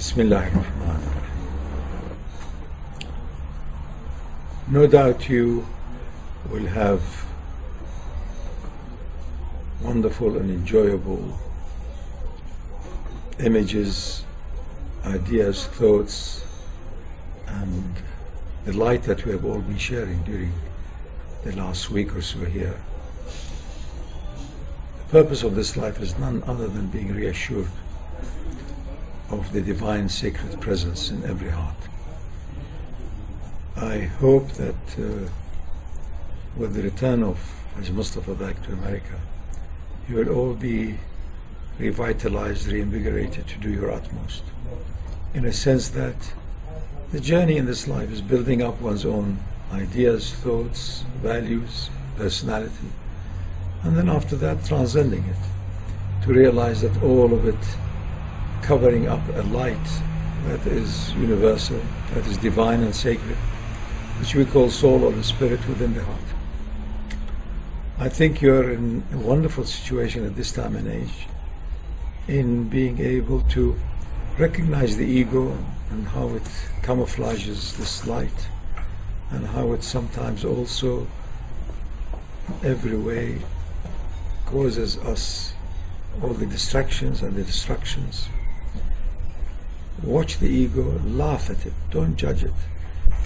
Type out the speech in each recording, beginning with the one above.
Bismillahirrahmanirrahim. No doubt you will have wonderful and enjoyable images, ideas, thoughts, and the light that we have all been sharing during the last week or so here. The purpose of this life is none other than being reassured of the divine sacred presence in every heart. I hope that with the return of Hajj Mustafa back to America, you will all be revitalized, reinvigorated to do your utmost, in a sense that the journey in this life is building up one's own ideas, thoughts, values, personality, and then after that transcending it, to realize that all of it covering up a light that is universal, that is divine and sacred, which we call soul or the spirit within the heart. I think you're in a wonderful situation at this time and age in being able to recognize the ego and how it camouflages this light, and how it sometimes also every way causes us all the distractions and the distractions. Watch the ego, laugh at it, don't judge it.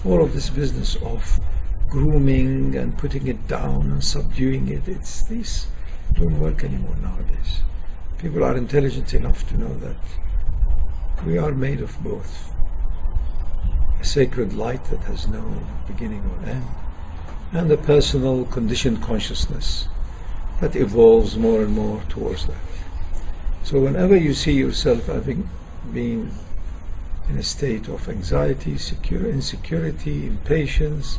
All of this business of grooming and putting it down and subduing it, these don't work anymore nowadays. People are intelligent enough to know that we are made of both. A sacred light that has no beginning or end, and a personal conditioned consciousness that evolves more and more towards that. So whenever you see yourself having been in a state of anxiety, insecurity, impatience,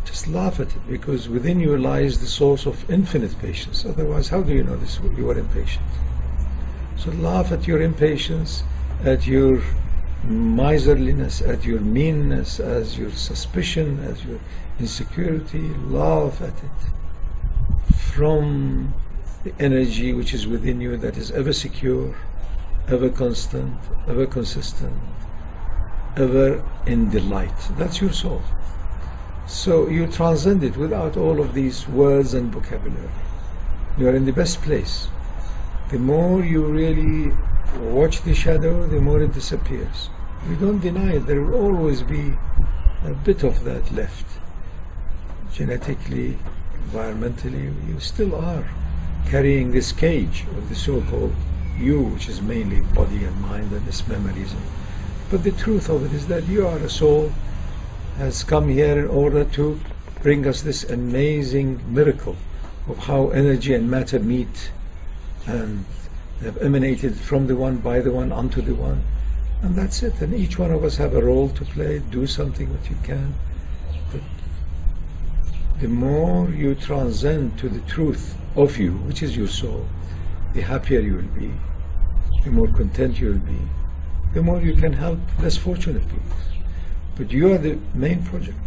just laugh at it, because within you lies the source of infinite patience. Otherwise, how do you know this? You are impatient. So laugh at your impatience, at your miserliness, at your meanness, as your suspicion, as your insecurity. Laugh at it from the energy which is within you, that is ever secure, ever constant, ever consistent, ever in delight. That's your soul. So you transcend it without all of these words and vocabulary. You are in the best place. The more you really watch the shadow, the more it disappears. You don't deny it. There will always be a bit of that left. Genetically, environmentally, you still are carrying this cage of the so-called you, which is mainly body and mind and its memories. But the truth of it is that you are a soul, has come here in order to bring us this amazing miracle of how energy and matter meet and have emanated from the one, by the one, unto the one. And that's it. And each one of us have a role to play, do something that you can. But the more you transcend to the truth of you, which is your soul, the happier you will be, the more content you will be, the more you can help less fortunate people. But you are the main project.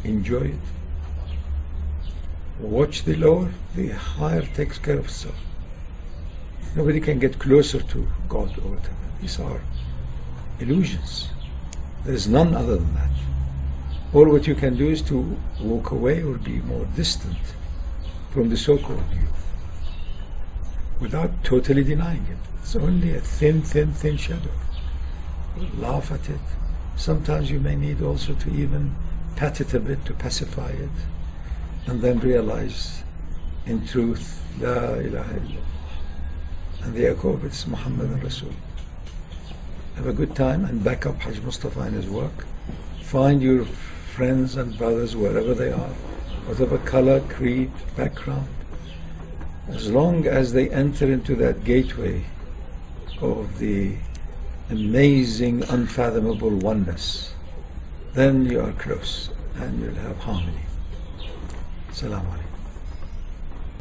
Enjoy it. Watch the lower, the higher takes care of itself. Nobody can get closer to God or whatever. These are illusions. There is none other than that. All what you can do is to walk away or be more distant from the so-called you, without totally denying it. It's only a thin shadow. Laugh at it. Sometimes you may need also to even pat it a bit to pacify it, and then realize, in truth, La ilaha illallah, and the echo of it is Muhammad and Rasul. Have a good time and back up Hajj Mustafa and his work. Find your friends and brothers wherever they are, whatever color, creed, background. As long as they enter into that gateway of the amazing, unfathomable oneness, then you are close and you'll have harmony. Assalamu alaikum.